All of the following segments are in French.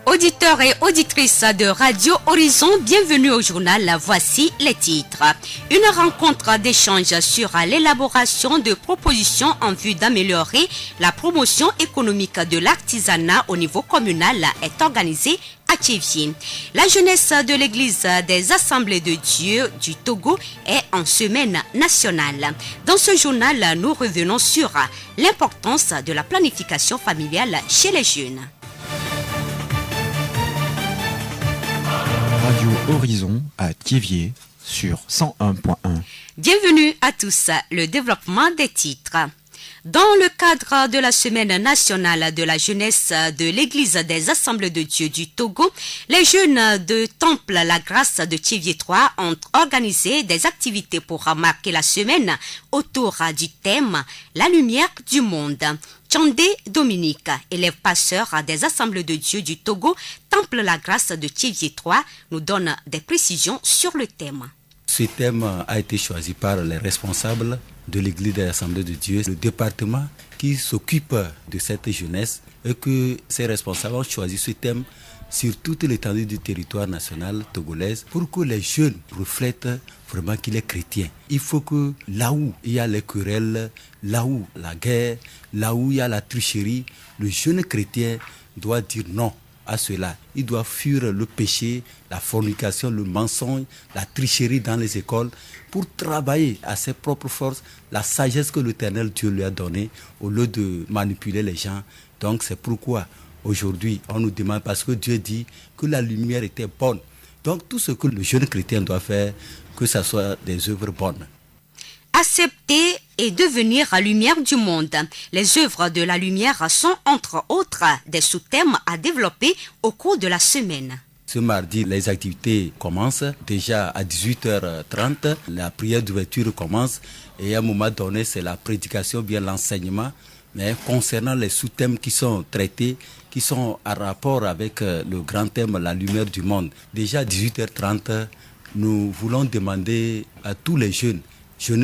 Auditeurs et auditrices de Radio Horizon, bienvenue au journal. Voici les titres. Une rencontre d'échange sur l'élaboration de propositions en vue d'améliorer la promotion économique de l'artisanat au niveau communal est organisée à Tchévier. La jeunesse de l'église des Assemblées de Dieu du Togo est en semaine nationale. Dans ce journal, nous revenons sur l'importance de la planification familiale chez les jeunes. Radio Horizon à Thiévier sur 101.1. Bienvenue à tous. Le développement des titres. Dans le cadre de la Semaine nationale de la jeunesse de l'Église des Assemblées de Dieu du Togo, les jeunes de Temple la Grâce de Thiévier 3 ont organisé des activités pour marquer la semaine autour du thème « La lumière du monde ». Tchandé Dominique, élève passeur des Assemblées de Dieu du Togo, Temple la Grâce de Thiévier 3, nous donne des précisions sur le thème. Ce thème a été choisi par les responsables de l'Église des Assemblées de Dieu, le département qui s'occupe de cette jeunesse, et que ces responsables ont choisi ce thème sur toute l'étendue du territoire national togolais pour que les jeunes reflètent vraiment qu'il est chrétien. Il faut que là où il y a les querelles, là où la guerre, là où il y a la tricherie, le jeune chrétien doit dire non à cela. Il doit fuir le péché, la fornication, le mensonge, la tricherie dans les écoles pour travailler à ses propres forces, la sagesse que l'Éternel Dieu lui a donnée au lieu de manipuler les gens. Donc c'est pourquoi aujourd'hui on nous demande, parce que Dieu dit que la lumière était bonne. Donc tout ce que le jeune chrétien doit faire, que ce soit des œuvres bonnes. Accepter et devenir la lumière du monde. Les œuvres de la lumière sont entre autres des sous-thèmes à développer au cours de la semaine. Ce mardi, les activités commencent. Déjà à 18h30, la prière d'ouverture commence. Et à un moment donné, c'est la prédication, bien l'enseignement. Mais concernant les sous-thèmes qui sont traités, qui sont en rapport avec le grand thème, la lumière du monde. Déjà à 18h30, nous voulons demander à tous les jeunes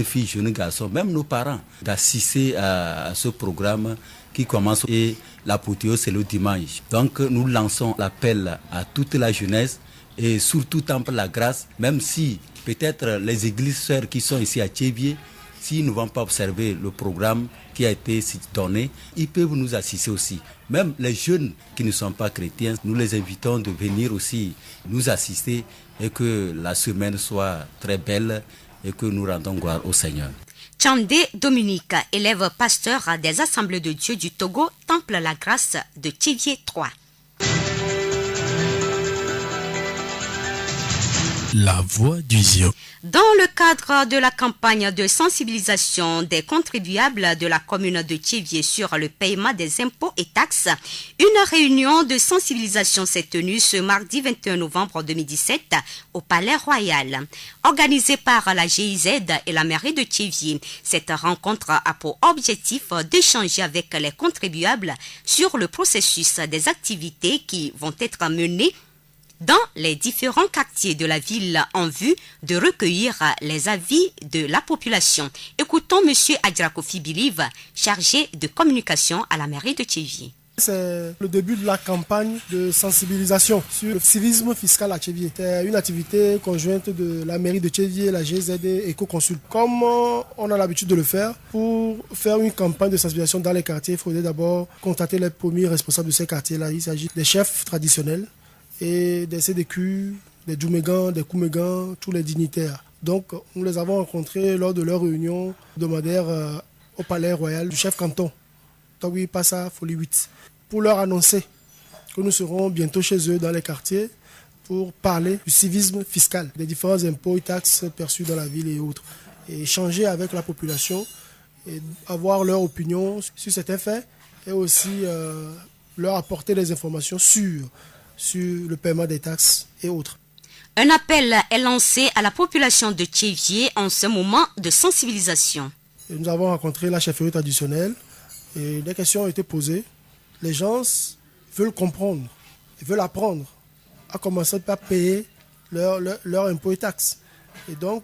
filles, jeunes garçons, même nos parents, d'assister à ce programme qui commence et l'apothéose c'est le dimanche. Donc nous lançons l'appel à toute la jeunesse et surtout Temple la Grâce, même si peut-être les églises sœurs qui sont ici à Thiévier, s'ils ne vont pas observer le programme qui a été donné, ils peuvent nous assister aussi. Même les jeunes qui ne sont pas chrétiens, nous les invitons de venir aussi nous assister et que la semaine soit très belle et que nous rendons gloire au Seigneur. Tchandé Dominique, élève pasteur des Assemblées de Dieu du Togo, Temple la Grâce de Thiévier 3. La voix du Zion. Dans le cadre de la campagne de sensibilisation des contribuables de la commune de Thiévier sur le paiement des impôts et taxes, une réunion de sensibilisation s'est tenue ce mardi 21 novembre 2017 au Palais Royal. Organisée par la GIZ et la mairie de Thiévier, cette rencontre a pour objectif d'échanger avec les contribuables sur le processus des activités qui vont être menées dans les différents quartiers de la ville en vue de recueillir les avis de la population. Écoutons M. Adjrakofi Biliv, chargé de communication à la mairie de Thiévier. C'est le début de la campagne de sensibilisation sur le civisme fiscal à Thiévier. C'est une activité conjointe de la mairie de Thiévier, la GZD et EcoConsult. Comme on a l'habitude de le faire, pour faire une campagne de sensibilisation dans les quartiers, il faudrait d'abord contacter les premiers responsables de ces quartiers-là. Il s'agit des chefs traditionnels et des CDQ, des Djoumégans, des Koumégans, tous les dignitaires. Donc nous les avons rencontrés lors de leur réunion hebdomadaire au Palais Royal du chef canton, Togui Passa Folie 8, pour leur annoncer que nous serons bientôt chez eux dans les quartiers pour parler du civisme fiscal, des différents impôts et taxes perçus dans la ville et autres, et échanger avec la population et avoir leur opinion sur certains faits et aussi leur apporter des informations sur le paiement des taxes et autres. Un appel est lancé à la population de Thiévier en ce moment de sensibilisation. Et nous avons rencontré la chefferie traditionnelle et des questions ont été posées. Les gens veulent comprendre, ils veulent apprendre à commencer par payer leurs impôts et taxes. Et donc,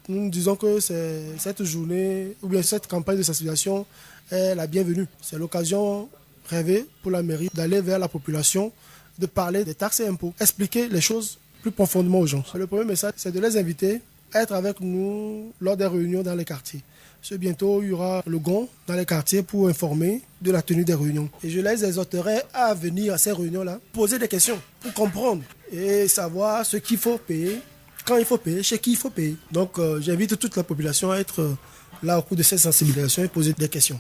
nous disons que cette journée, ou bien cette campagne de sensibilisation est la bienvenue. C'est l'occasion rêvée pour la mairie d'aller vers la population de parler des taxes et impôts, expliquer les choses plus profondément aux gens. Le premier message, c'est de les inviter à être avec nous lors des réunions dans les quartiers. Bientôt, il y aura le gong dans les quartiers pour informer de la tenue des réunions. Et je les exhorterai à venir à ces réunions-là, poser des questions pour comprendre et savoir ce qu'il faut payer, quand il faut payer, chez qui il faut payer. Donc, j'invite toute la population à être là au cours de cette sensibilisation et poser des questions.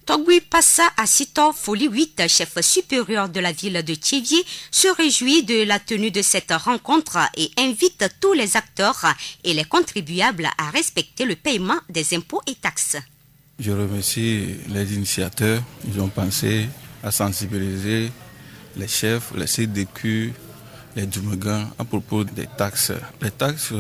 Togui Passa Asito Foli 8, chef supérieur de la ville de Thiévié, se réjouit de la tenue de cette rencontre et invite tous les acteurs et les contribuables à respecter le paiement des impôts et taxes. Je remercie les initiateurs. Ils ont pensé à sensibiliser les chefs, les CDQ, les Djumagans à propos des taxes. Les taxes,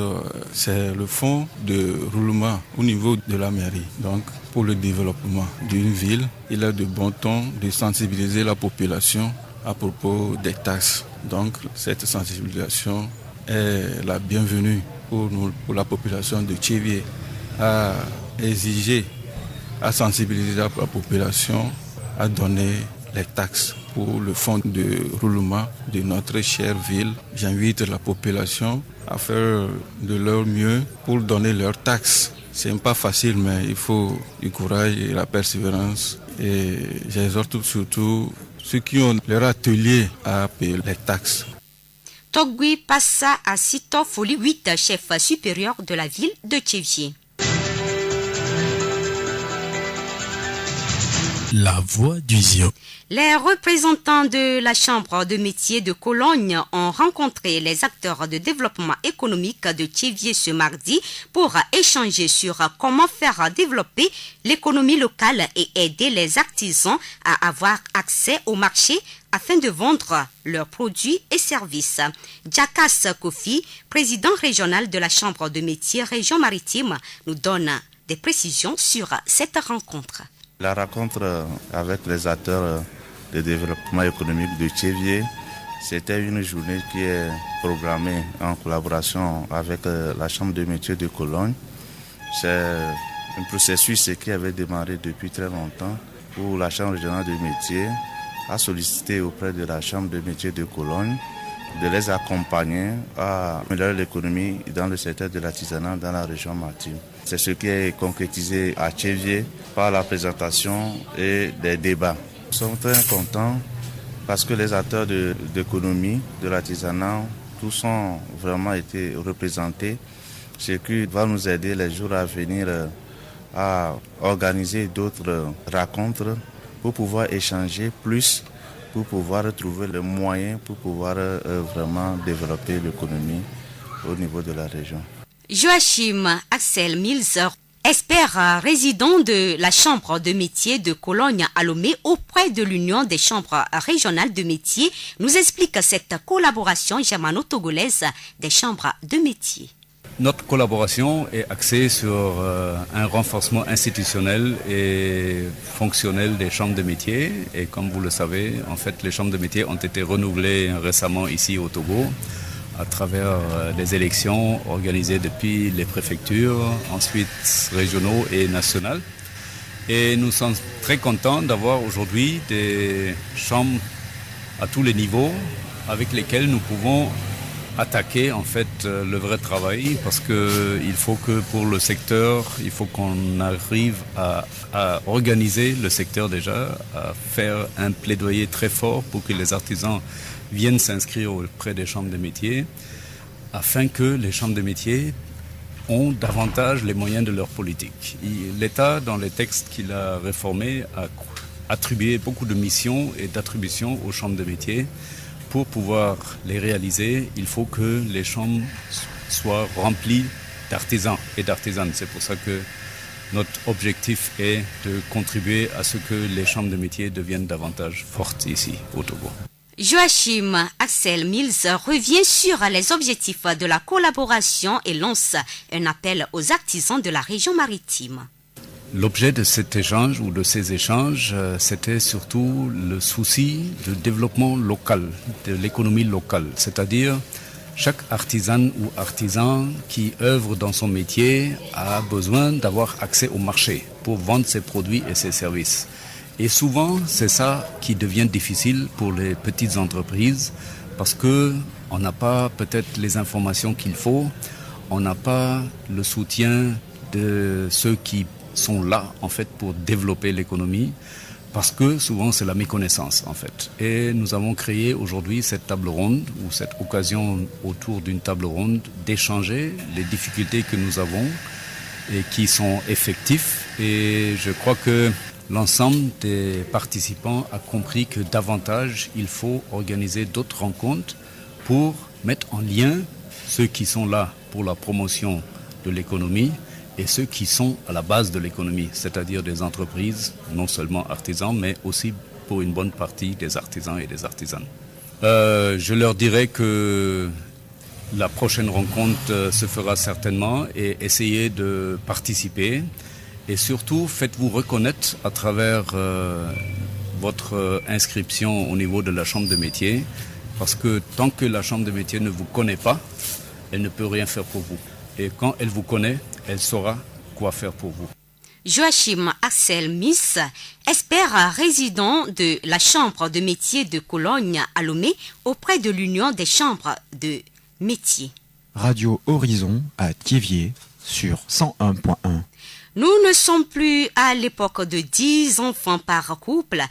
c'est le fonds de roulement au niveau de la mairie. Donc, pour le développement d'une ville, il est de bon ton de sensibiliser la population à propos des taxes. Donc, cette sensibilisation est la bienvenue pour nous, pour la population de Thiévié, à exiger, à sensibiliser la population à donner les taxes pour le fonds de roulement de notre chère ville. J'invite la population à faire de leur mieux pour donner leurs taxes. C'est pas facile, mais il faut du courage et la persévérance. Et j'exhorte surtout ceux qui ont leur atelier à payer les taxes. Togui Passa Asito Foli 8, chef supérieur de la ville de Thiévié. La voix du Zion. Les représentants de la Chambre de métiers de Cologne ont rencontré les acteurs de développement économique de Thiévié ce mardi pour échanger sur comment faire développer l'économie locale et aider les artisans à avoir accès au marché afin de vendre leurs produits et services. Jakas Kofi, président régional de la Chambre de métiers région maritime, nous donne des précisions sur cette rencontre. La rencontre avec les acteurs de développement économique de Thiévié, c'était une journée qui est programmée en collaboration avec la Chambre de métiers de Cologne. C'est un processus qui avait démarré depuis très longtemps où la Chambre régionale de métiers a sollicité auprès de la Chambre de métiers de Cologne de les accompagner à améliorer l'économie dans le secteur de l'artisanat dans la région maritime. C'est ce qui est concrétisé à Thiévié par la présentation et des débats. Nous sommes très contents parce que les acteurs de l'économie, de l'artisanat, tous ont vraiment été représentés, ce qui va nous aider les jours à venir à organiser d'autres rencontres pour pouvoir échanger plus, pour pouvoir trouver les moyens pour pouvoir vraiment développer l'économie au niveau de la région. Joachim Axel Mills, expert résident de la Chambre de métiers de Cologne à Lomé auprès de l'Union des chambres régionales de métiers, nous explique cette collaboration germano-togolaise des chambres de métiers. Notre collaboration est axée sur un renforcement institutionnel et fonctionnel des chambres de métiers. Et comme vous le savez, en fait, les chambres de métiers ont été renouvelées récemment ici au Togo à travers les élections organisées depuis les préfectures, ensuite régionaux et nationales. Et nous sommes très contents d'avoir aujourd'hui des chambres à tous les niveaux avec lesquelles nous pouvons attaquer en fait le vrai travail, parce que il faut que pour le secteur, il faut qu'on arrive à organiser le secteur déjà, à faire un plaidoyer très fort pour que les artisans viennent s'inscrire auprès des chambres de métiers, afin que les chambres de métiers ont davantage les moyens de leur politique. L'État, dans les textes qu'il a réformés, a attribué beaucoup de missions et d'attributions aux chambres de métiers. Pour pouvoir les réaliser, il faut que les chambres soient remplies d'artisans et d'artisanes. C'est pour ça que notre objectif est de contribuer à ce que les chambres de métiers deviennent davantage fortes ici au Togo. Joachim Axel Mills revient sur les objectifs de la collaboration et lance un appel aux artisans de la région maritime. L'objet de cet échange ou de ces échanges, c'était surtout le souci de développement local, de l'économie locale. C'est-à-dire, chaque artisane ou artisan qui œuvre dans son métier a besoin d'avoir accès au marché pour vendre ses produits et ses services. Et souvent, c'est ça qui devient difficile pour les petites entreprises parce qu'on n'a pas peut-être les informations qu'il faut, on n'a pas le soutien de ceux qui sont là en fait pour développer l'économie parce que souvent c'est la méconnaissance en fait. Et nous avons créé aujourd'hui cette table ronde ou cette occasion autour d'une table ronde d'échanger les difficultés que nous avons et qui sont effectifs. Et je crois que l'ensemble des participants a compris que davantage il faut organiser d'autres rencontres pour mettre en lien ceux qui sont là pour la promotion de l'économie et ceux qui sont à la base de l'économie, c'est-à-dire des entreprises, non seulement artisans, mais aussi pour une bonne partie des artisans et des artisanes. Je leur dirai que la prochaine rencontre se fera certainement et essayez de participer et surtout faites-vous reconnaître à travers votre inscription au niveau de la Chambre de métier parce que tant que la Chambre de métier ne vous connaît pas, elle ne peut rien faire pour vous. Et quand elle vous connaît, elle saura quoi faire pour vous. Joachim Axel Miss, expert résident de la Chambre de métier de Cologne à Lomé auprès de l'Union des chambres de métiers. Radio Horizon à Thiéviers sur 101.1. Nous ne sommes plus à l'époque de 10 enfants par couple.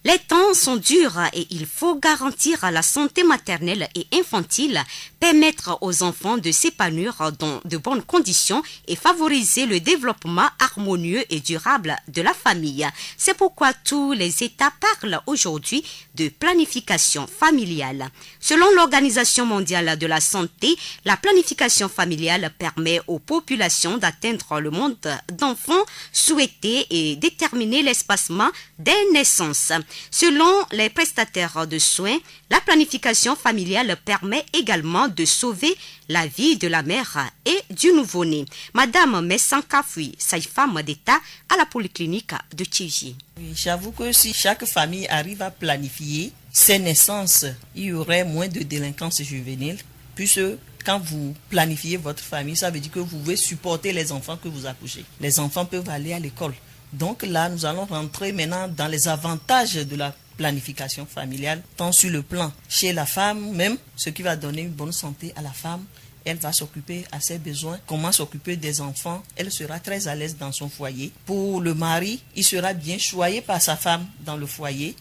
Les temps sont durs et il faut garantir la santé maternelle et infantile, permettre aux enfants de s'épanouir dans de bonnes conditions et favoriser le développement harmonieux et durable de la famille. C'est pourquoi tous les États parlent aujourd'hui de planification familiale. Selon l'Organisation mondiale de la santé, la planification familiale permet aux populations d'atteindre le nombre d'enfants souhaités et déterminer l'espacement des naissances. Selon les prestataires de soins, la planification familiale permet également de sauver la vie de la mère et du nouveau-né. Madame Messankafoui, sage-femme d'État à la polyclinique de Thiéviers. Oui, j'avoue que si chaque famille arrive à planifier ses naissances, il y aurait moins de délinquance juvénile, puisque quand vous planifiez votre famille, ça veut dire que vous pouvez supporter les enfants que vous accouchez. Les enfants peuvent aller à l'école. Donc là, nous allons rentrer maintenant dans les avantages de la planification familiale, tant sur le plan chez la femme même, ce qui va donner une bonne santé à la femme. Elle va s'occuper à ses besoins, comment s'occuper des enfants. Elle sera très à l'aise dans son foyer. Pour le mari, il sera bien choyé par sa femme dans le foyer.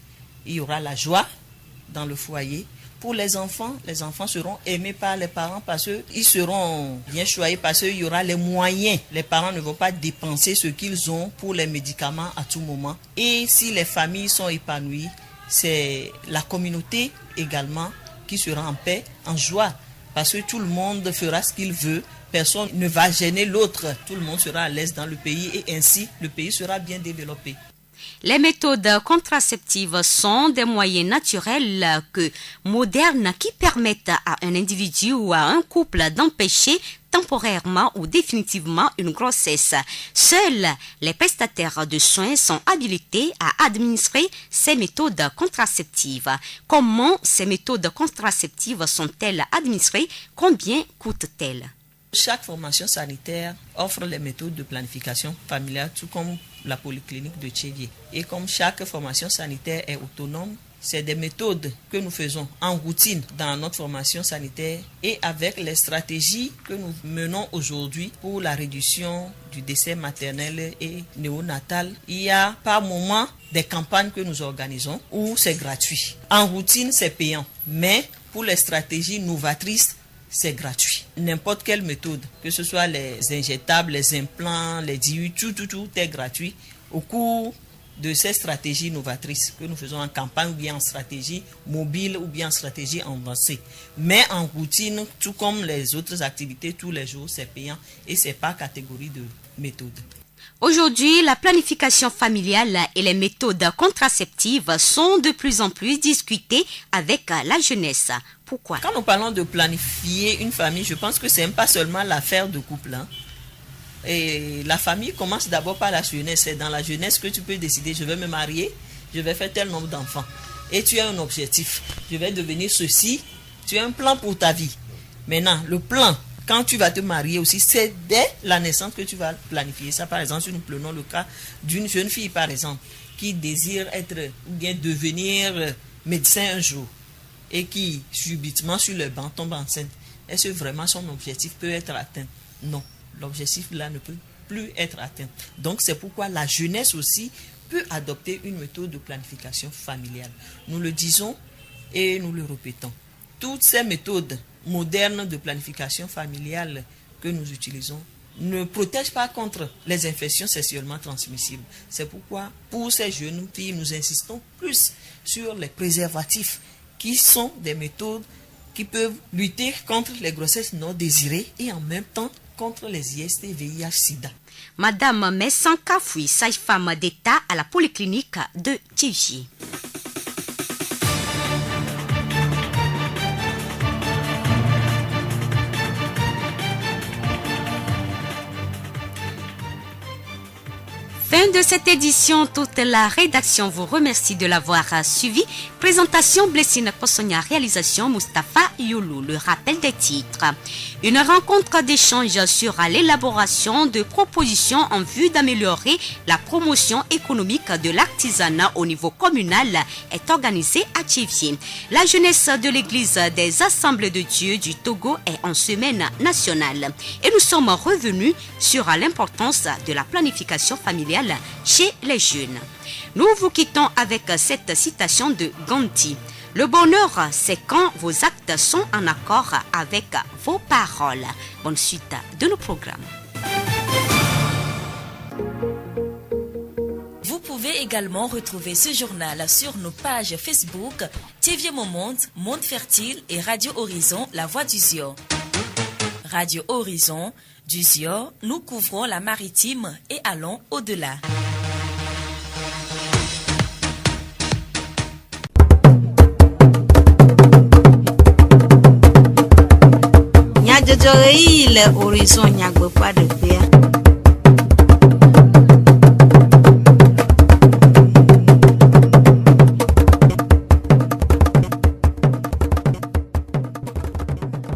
Il y aura la joie dans le foyer. Pour les enfants seront aimés par les parents parce qu'ils seront bien choyés, parce qu'il y aura les moyens. Les parents ne vont pas dépenser ce qu'ils ont pour les médicaments à tout moment. Et si les familles sont épanouies, c'est la communauté également qui sera en paix, en joie. Parce que tout le monde fera ce qu'il veut. Personne ne va gêner l'autre. Tout le monde sera à l'aise dans le pays et ainsi le pays sera bien développé. Les méthodes contraceptives sont des moyens naturels que modernes qui permettent à un individu ou à un couple d'empêcher temporairement ou définitivement une grossesse. Seuls les prestataires de soins sont habilités à administrer ces méthodes contraceptives. Comment ces méthodes contraceptives sont-elles administrées? Combien coûtent-elles? Chaque formation sanitaire offre les méthodes de planification familiale, tout comme la polyclinique de Thiéviers. Et comme chaque formation sanitaire est autonome, c'est des méthodes que nous faisons en routine dans notre formation sanitaire et avec les stratégies que nous menons aujourd'hui pour la réduction du décès maternel et néonatal. Il y a par moment des campagnes que nous organisons où c'est gratuit. En routine, c'est payant, mais pour les stratégies novatrices, c'est gratuit. N'importe quelle méthode, que ce soit les injectables, les implants, les DIU, tout est gratuit. Au cours de ces stratégies novatrices que nous faisons en campagne ou bien en stratégie mobile ou bien en stratégie avancée. Mais en routine, tout comme les autres activités, tous les jours, c'est payant et c'est par catégorie de méthode. Aujourd'hui, la planification familiale et les méthodes contraceptives sont de plus en plus discutées avec la jeunesse. Pourquoi? Quand nous parlons de planifier une famille, je pense que ce n'est pas seulement l'affaire de couple. Et la famille commence d'abord par la jeunesse. C'est dans la jeunesse que tu peux décider, je vais me marier, je vais faire tel nombre d'enfants. Et tu as un objectif, je vais devenir ceci, tu as un plan pour ta vie. Maintenant, le plan, quand tu vas te marier aussi, c'est dès la naissance que tu vas planifier ça. Par exemple, si nous prenons le cas d'une jeune fille, par exemple, qui désire être ou bien devenir médecin un jour et qui subitement sur le banc tombe enceinte, est-ce que vraiment son objectif peut être atteint? Non, l'objectif là ne peut plus être atteint. Donc c'est pourquoi la jeunesse aussi peut adopter une méthode de planification familiale. Nous le disons et nous le répétons. Toutes ces méthodes modernes de planification familiale que nous utilisons ne protègent pas contre les infections sexuellement transmissibles. C'est pourquoi, pour ces jeunes filles, nous insistons plus sur les préservatifs, qui sont des méthodes qui peuvent lutter contre les grossesses non désirées et en même temps contre les IST, VIH, SIDA. Madame Messan Kafoui, sage-femme d'État à la polyclinique de Tchivié. Fin de cette édition, toute la rédaction vous remercie de l'avoir suivi. Présentation Blessine Possonia, réalisation Mustapha Youlou. Le rappel des titres. Une rencontre d'échange sur l'élaboration de propositions en vue d'améliorer la promotion économique de l'artisanat au niveau communal est organisée à Tchivié. La jeunesse de l'église des Assemblées de Dieu du Togo est en semaine nationale. Et nous sommes revenus sur l'importance de la planification familiale chez les jeunes. Nous vous quittons avec cette citation de Gandhi. Le bonheur, c'est quand vos actes sont en accord avec vos paroles. Bonne suite de nos programmes. Vous pouvez également retrouver ce journal sur nos pages Facebook, TV Monde, Monde Fertile et Radio Horizon, La Voix du Zio. Radio Horizon, du Zio, nous couvrons la maritime et allons au-delà. Le horizon nyagbe pas de paix.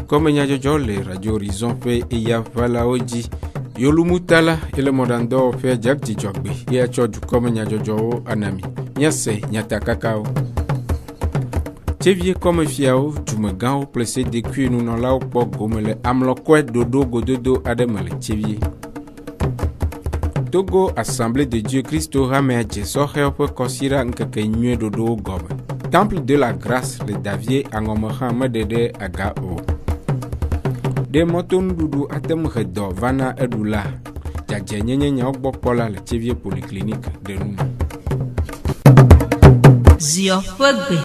Comme Nyajojo, le Radio Horizon fait et ya vala oji. Yolumutala et le modando fait jabti jogbe. Ya choju comme Nyajojo anami. Nyase nyatakakao. Tchivié comme fiao, tu me gants placé des cuits nous n'en l'a pas gomme le amloquet dodo gododo ademale Tchivié. Togo Assemblée de Dieu Christ ramé Jessocher pour considérer que mieux dodo gomme. Temple de la grâce le Davier angomera medede agao. Des motos doudou atem redo vana edula. Jadje nyenye okbokola le Tchivié polyclinique de nous. Zio fogbe.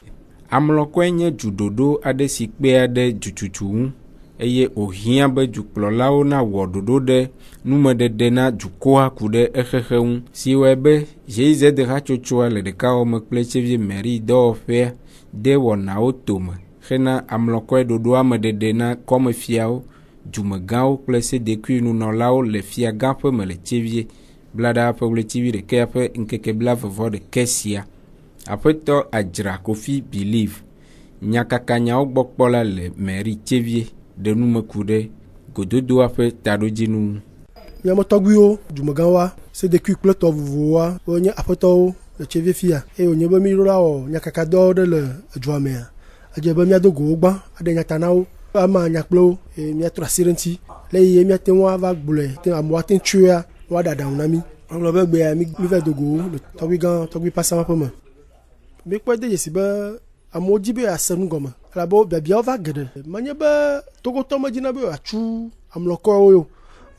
Amlokwenye judodo ade sikpe ade juchuchu eye ohia be jukplolawo na wododo de numedede na jukoa kude exexeun siwebe jeize de rachochoa le deka o mekplechevie meri do fe de wonao tome xena amlokwe dodo amedede na comme fiao jumegao plese de kuinu nolao le fia gape me le chevie blada pe le chevie de kepe nkeke blave vo de kesia Apeto Adjra Kofi Believe Nyakakanya Ogbokpola le mairie Tchivié de Numekude Gododo ape Tadojinu Yamotogwio Jumaganwa c'est des culs cloto voa onya apeto le Tchivié fia et onye be mirora o nyakakado de le djwamea adjebe miadogo ogba ade nyatanao ama nyakplo e miatra sirenti le ye miatenwa va gbule te amwatin tuya wa dada unami on lo be gbe mi ve dogo le togwi passa ma poma. Mais quoi de yesi ba amodi be asenu goma la bo bia va gede manye ba togo toma dina be achu amloko yo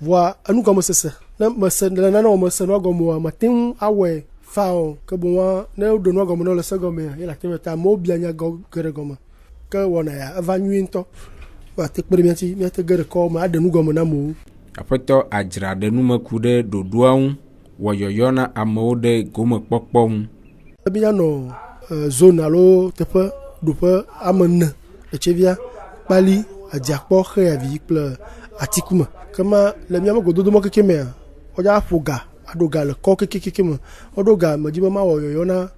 voa anu goma sese na mesen na na no mesen no goma matin awe fao ke bon na do no goma no le segoma ya la temeta mo bia nya gede goma ke wona ya avanyuinto wa te premiati mi te gede ko ma adenu goma na mo Apeto Adjra de Numekude dodoaun woyoyona amode goma pokpom bien no zone alo tepe dope amene le Tchivia bali adiakpo xeavi kple atikuma kama le miamo gododo mo kekeme oja foga adoga le ko kekekeme odoga madiba ma woyoyo na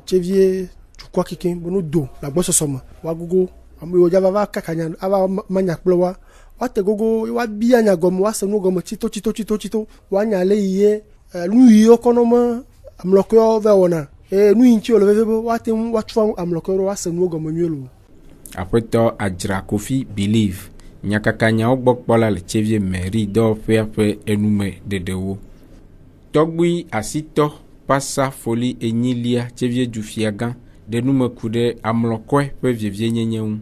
Tchivie tukwa keke bono do la gbo sosoma wa gogo amu oja va kakanya ava manya kplowa wa te gogo wa bianya gomo wa senu gomo chito wa nya le ye lu yi okonoma amlɔkɔ va wɔna nu yi ŋuti wòle veve be woatrɔ amlɔkɔ woase nuwo gɔme nyuie lo. Aƒetɔ Adzra Kofi Believe nyakakanyawo gbɔ kpɔla le Tchevie mairie dɔwɔƒea ƒe enume ɖeɖewo. Tɔgbui asitɔ Passa Foli enyilia Tchevie dufia gã ɖe nume ku ɖe amlɔkɔe ƒe vievie ŋu.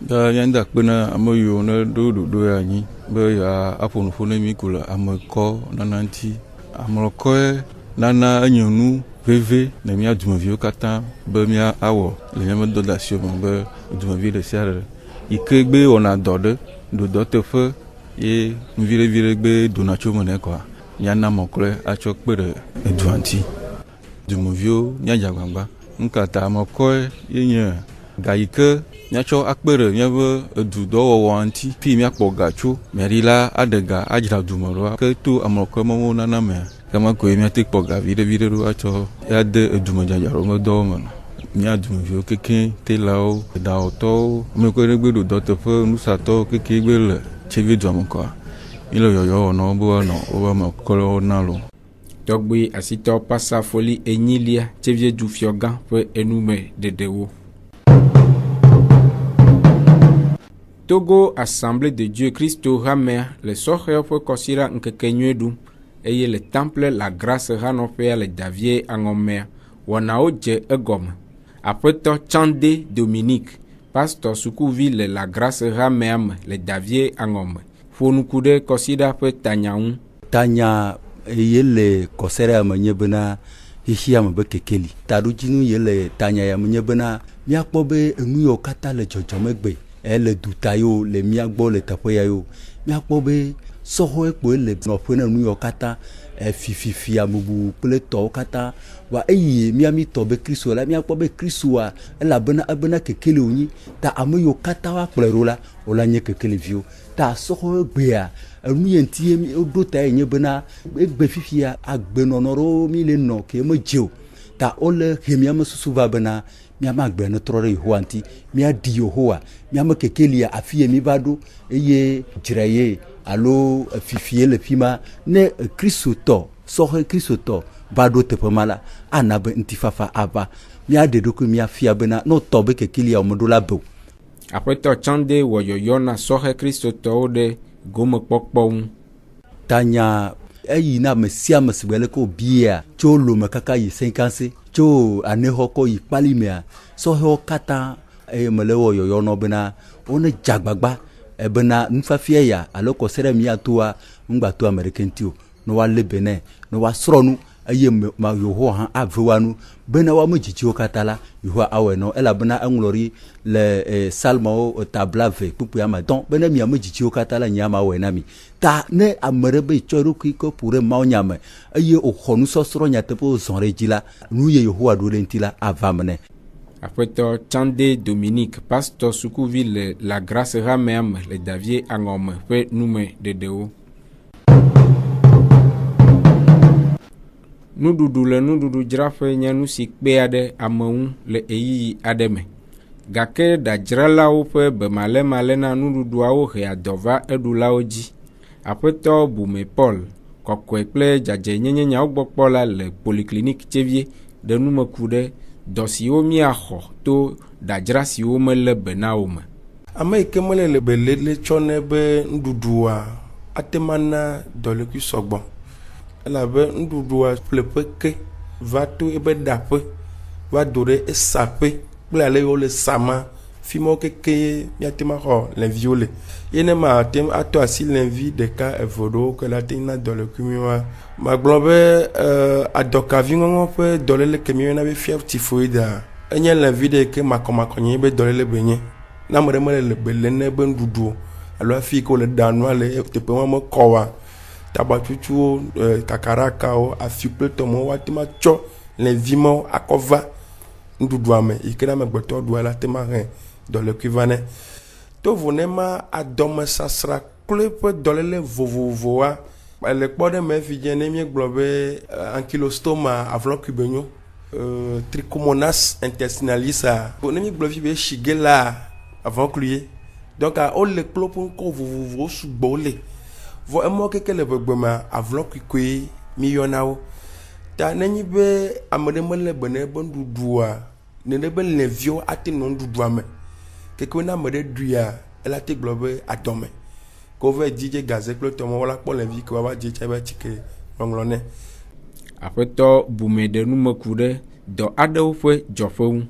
Yanda kpena ame yiwo ne ɖo ɖoɖo ya anyi be ya aƒo nuƒo ne mi ku le amekɔ nana ŋuti. Amlɔkɔe nana enye nu veve ne mía dumeviwo katã be mía awɔ le míaƒe dɔdeasiwo me be dumevi ɖe sia ɖe yi ke gbe wɔna dɔ ɖe ɖo dɔ teƒe ye nuvi ɖe gbe dona tso me nɛ kɔa míana mɔklɔe atsɔ kpe ɖe edua ŋuti. Dumeviwo míadze agbagba nkata amekɔe ye nye ga yi ke míatsɔ akpe ɖe míaƒe edudɔwɔwɔ ŋuti fi míakpɔ ga tso mairie la aɖe ga adzra dume ɖoa ke to amlɔkɔe mɔwo nana mea kama koe míate kpɔ ga viɖe ɖo atsɔ ade edume dzadzraɖo ŋe dɔwo me. Mía dumeviwo keke telawo edawɔtɔwo ame koe ɖe gbe ɖo dɔ teƒe nusatɔwo keke gbe le Tchevie dua me kɔa míle yɔyɔ wɔnɔ be woanɔ woƒe amekɔlewo na lo. Tɔgbui asitɔ Passa Foli enyilia Tchevie dufiɔgã ƒe enume ɖeɖewo. Togo Assemblée de Dieu Christo Hamea le sɔhɛwo ƒe kɔsiɖa ŋkekenyuie ɖum eye le Temple la Grâce hanɔƒea le Davie Aŋɔmea wɔnawo dze egɔme. Aƒetɔ Tsande Dominique, pasteur sukuvi le la Grâce hamea me le Davie Aŋɔme, ƒo nuku ɖe kɔsiɖa ƒe tanya ŋu. Tanya ye le kɔsiɖa me nye bena xixia me be kekeli. Taɖodzinu ye le tanya ya me nye bena míakpɔ be enu yiwo katã le dzɔdzɔmegbe le duta yiwo le mía gbɔ le teƒe ya yiwo míakpɔ be sɔhɔe kpoe le nɔƒe na nu yiwo katã fififi amebubu kple tɔwo katã wa eye míami tɔ be Kristo la míakpɔ be Kristoa elabena ebena kekeli wonyi ta ame yiwo katã wa kplɔe ɖo la wola nye kekeliviwo ta sɔhɔe gbea enu ye ŋuti ye woɖo ta ye nye bena egbe fifia agbenɔnɔ ɖewo mi le nɔ ke medze o ta wole he míame susu va bena míama agbe ne trɔ ɖe Yehowa ŋuti míaɖi Yehowa míame kekelia afi ye mi va ɖo eye dzra ye alo fifie le fi ma ne Kristotɔ sɔhɛ Kristotɔ va ɖo teƒe ma la ana be ŋutifafa ava míaɖe ɖokui míafia bena ne wotɔ be kekelia wo meɖo la be o. Aƒetɔ Tsande wɔ yɔyɔ na sɔhɛ Kristotɔwo ɖe gomekpɔkpɔ ŋu. Tanya eyi na ame sia ame si gbe leke wobia tso lome kaka yi senkase tso anexɔ kɔ yi kpali mea sɔhɛwo katã eye mele wɔ yɔyɔ nɔ bena wone dze agbagba bena nufafia ya alo kɔsiɖa míatoa ŋgbato ame ɖeke ŋuti o ne woalé be nɛ ne woasrɔ̃ nu eye Yehowa hã ave wa nu bena woame dzidziwo katã la Yehowa awɔe nɔ elabena eŋlɔ ɖi le salmawo tabla ve kpukpui amadɔ bena mi ame dzidziwo katã la nye ama awɔe na mi ta ne ame ɖe be tsɔ eɖokui ke ƒo ɖe Mawu nya me eye wòxɔ nusɔsrɔ̃ nyateƒe zɔ ɖe dzi la nu ye Yehowa ɖo ɖe ŋuti la ava me nɛ. Aƒetɔ Tsande Dominique, pasteur sukuvi le la Grâce hamea me le Davie Aŋɔme ƒe nume ɖeɖewo. Nuɖuɖu le nuɖuɖudzraƒe nye nu si kpea ɖe ame ŋu le eyiyi aɖe me. Gake ɖadzralawo ƒe bemalẽmalẽ na nuɖuɖuawo hea dɔ va eɖulawo dzi. Aƒetɔ Bume Paul, kɔkɔe kple dzadzenyenyenyawo gbɔ kpɔla le Polyclinique Tchevie ɖe nume ku ɖe dɔ siwo míaxɔ to ɖadzra siwo mele be na wo me. Ame yi ke mele le belele tsɔ ne be nuɖuɖua ate mana dɔlekui sɔgbɔ elabe nuɖuɖua ƒleƒe ke va to ebe ɖaƒe va do ɖe esaƒe kple ale yiwo le sama fi ma keke míate ma xɔ lẽviwo le ye ne ma te ato asi lẽvi ɖeka eve ɖewo ke la te na dɔlekui mi wa magblɔ be adɔkavi ŋɔŋɔ ƒe dɔléle ke mi yɔna be fièvre typhoïdea enye lẽvi ɖe ke makɔmakɔ nye be dɔléle be nye na ame ɖe mele le bele ne be nuɖuɖu alo afi ke wole ɖa nua le teƒe ma mekɔ wa tabatsutsuwo kakarakawo afi kple tɔmewo woate ma tsɔ lẽvi mawo akɔ va nuɖuɖua me yi ke ne amegbetɔ ɖua la te ma hẽ dɔlekui va nɛ tovo ne ma adɔmesasra kloe ƒe dɔléle vovovowoa le kpɔ ɖe me evidze ne míegblɔ be ankylostoma avlɔkui be nyo trichomonas intestinalisa ne míegblɔ fi be shigella avlɔkui ye donc wole kplo ƒe ŋkɔ vovovowo sugbɔ wole vɔ emɔ keke le gbegbe me avlɔkui koe mi yɔna wo ta nenyi be amede mele bene be nduɖua nene be leviwo ate nɔ nduɖua me keke na amede ɖuia ela te gblɔ be adɔme ko ve dzidze gaze kple tɔmɔ wala kpɔ levi ke wava dze tsa be tsike ŋɔŋlɔ ne. Aƒetɔ Bumede numeku ɖe dɔ aɖewo ƒe dzɔƒe ŋu.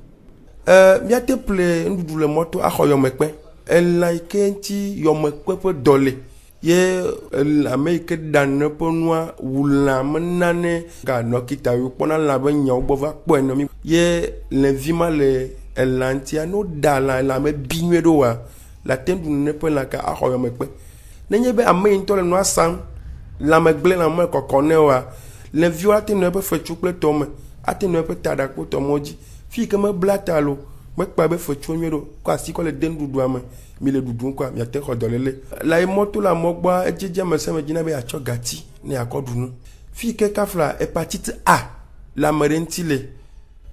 Míate ple nuɖuɖu le mɔto axɔ yɔmekpe. Elã yi ke ŋuti yɔmekpe ƒe dɔ le. Ye ame yi ke ɖane ƒe nua wu lã menane ganɔ kita wo kpɔna lã be nyawo gbɔ va kpɔe nɔ mi. Ye levi ma le elã ŋutia no da lã me bi nyuie ɖo wa la te ɖu ne ƒe lã ka axɔ yɔmekpe. Nenye be ame yi ŋutɔ le nua sam lãme gblẽ lã me kɔkɔ ne wa leviwo ate nɔ eƒe fetsu kple tɔme ate nɔ eƒe taɖa kple tɔmɔ dzi fi ke me bla ta lo mekpa be fetsu nyuie ɖo ko asi kɔ le de nuɖuɖua me mi le ɖuɖum kɔa miate xɔ dɔléle la ye mɔto la mɔ gbɔa edzedze ame se me dzina be atsɔ gati ne akɔ ɖu nu fi ke kafla hépatite A le ame ɖe ŋuti le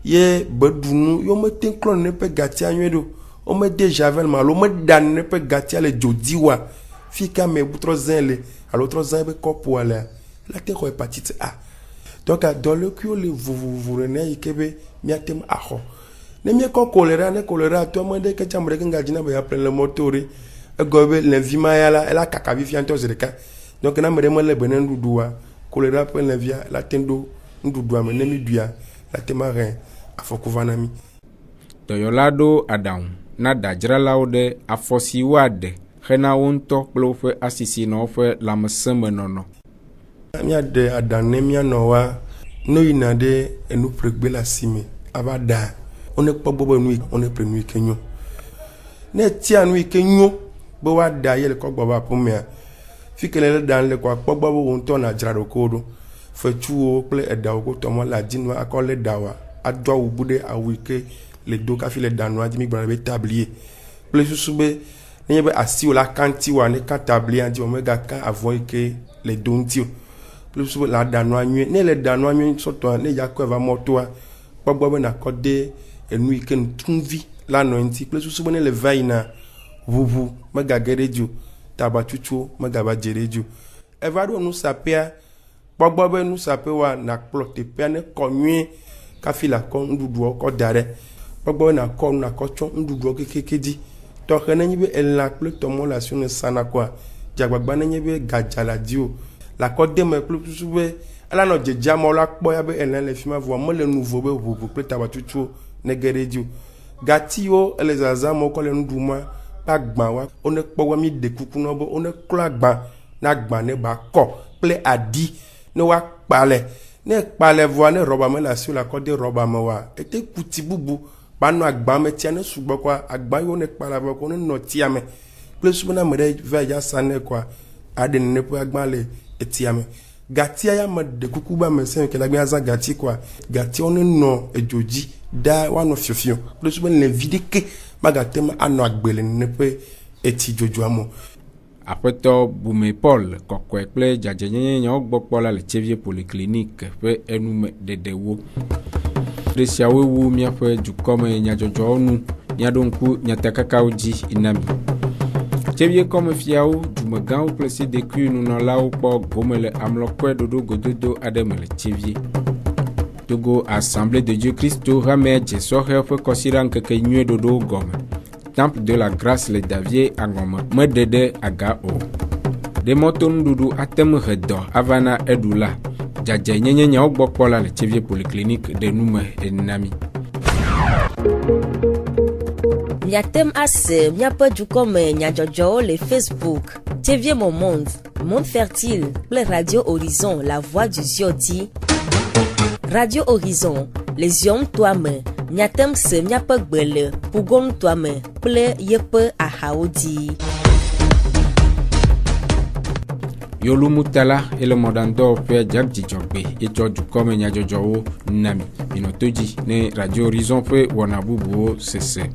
ye be ɖu nu yo mete klɔ ne ƒe gatia nyuie ɖo wo me de javel me alo me da ne ƒe gatia le dzo dzi wa fi ke ame trɔ zẽ le alo trɔ zẽ be kɔpoa lea la te xɔ hépatite A. Donc dɔlekuiwo le vovovo ɖe ne yi ke be míate me axɔ ne míekɔ choléra to ame ɖe ke tsi ame ɖeke ŋgadzina be yeaƒle le mɔto ɖe egɔ be levi ma ya la ela kaka vivia ŋutɔ zi ɖeka donc ne ame ɖe mele be ne nuɖuɖua choléra ƒe levia la te ɖo nuɖuɖua me ne mi ɖuia la te ma hẽ afɔku va na mi. Dɔyɔla ɖo aɖaŋu na dadzralawo ɖe afɔ si woaɖe hena wo ŋutɔ kple woƒe asisi nɔ woƒe lãmesẽmenɔnɔ. Míaɖe aɖaŋu ne míanɔ wa ne yina ɖe enuƒlegbe le asime ava ɖa wone kpɔ gbɔ be nu wone ƒle nu yi ke nyo ne tia nu yi ke nyo be woaɖa ye le kɔ gbɔ va aƒemea fi ke le ɖam le kɔ akpɔ gbɔ be wo ŋutɔ nadzra ɖokuwo ɖo fetsuwo kple eɖawo ko tɔmɔ le adi nua akɔ le ɖawa ado awu bu ɖe awu yi ke le do kafi le ɖa nua dzi mi gblɔna be tablier kple susu be nenye be asiwo la kanti wa ne ka tablier dzi o mega ka avɔ yi ke le do ŋuti o kple susu be la ɖa nua nyuie ne le ɖa nua nyuie sɔtɔa ne ya kɔ va mɔtoa kpɔ gbɔ be nakɔ de enu yi ke ŋutuvi la nɔ ŋuti kple susu be ne le va yina ʋuʋu megage ɖe dzi o tabatsutsuwo megava dze ɖe dzi o eva ɖo nusapea kpɔ gbɔ be nusape wa nakplɔ teƒea ne kɔ nyuie kafi la kɔ nuɖuɖuawo kɔ da ɖe kpɔ gbɔ be nakɔ nu nakɔ tsɔ nuɖuɖuawo kekeke dzi tɔxe nenye be elã kple tɔmɔ le asi ne sana kɔa dzagbagba nenye be gadza la dzi o la kɔ de me kple susu be ela nɔ dzedzea ma la kpɔ ya be elã le fi ma vɔ mele nu vo be ʋuʋu kple tabatsutsuwo ne ge ɖe dzi o gatiwo ele zazã me wokɔ le nuɖuma ƒe agbã wa wone kpɔ wa mi de kuku na be wone klɔ agbã na agbã ne ba kɔ kple adi ne woakpalɛ ne kpalɛ vɔa ne rɔba me le asi la kɔ de rɔba me wa ete kuti bubu ba nɔ agbã me tia ne sugbɔ kɔa agbã yiwo ne kpalɛ vɔ ko ne nɔ tia me kple susu be na ame ɖe va ya sa ne kɔa aɖe nene ƒe agbã le etia me gatia ya me de kuku ba me se ke la gbia za gati kɔa gatia ne nɔ edzo dzi da woanɔ fiofio kple susu be levi ɖeke magate me anɔ agbe le nene ƒe eti dzodzoa me. Aƒetɔ Bume Paul kɔkɔe kple dzadzenyenyenyawo gbɔ kpɔ la le Tchevie Polyclinique ƒe enume dedewo. Ɖe siawo wu míaƒe dukɔme nyadzɔdzɔwo nu míaɖo ŋku nyatakakawo dzi na mi. Tchevie kɔmefiawo, dumegãwo kple sedekui nunɔlawo kpɔ gome le amlɔkɔe ɖoɖo gododo aɖe me le Tchevie. Togo Assemblée de Dieu Christo ramea dze sɔhe ƒe kɔsiɖa ŋkeke nyuie ɖoɖowo gɔme. Temple de la Grâce le Davie Angɔme meɖe ɖe aga o. Ɖe mɔto nuɖuɖu ate me he dɔ ava na eɖu la, dzadze nyenyenyawo gbɔ kpɔ la le Tchevie Polyclinique ɖe nume na mi. Miatem ase miaƒe dukɔme nyadzɔdzɔwo le Facebook, Tchevie Momont, Monde Fertile kple Radio Horizon, La Voix du Zion dzi. Radio Horizon, le Zion toa me, miatem se miaƒe gbe le Pugon toa me kple yeƒe ahawo dzi. Yolu Mutala ele mɔɖaŋudɔ ƒe dzidzɔgbe etsɔ dukɔme nyadzɔdzɔwo na mi. Minɔ to dzi ne Radio Horizon ƒe wɔna bubuwo sese.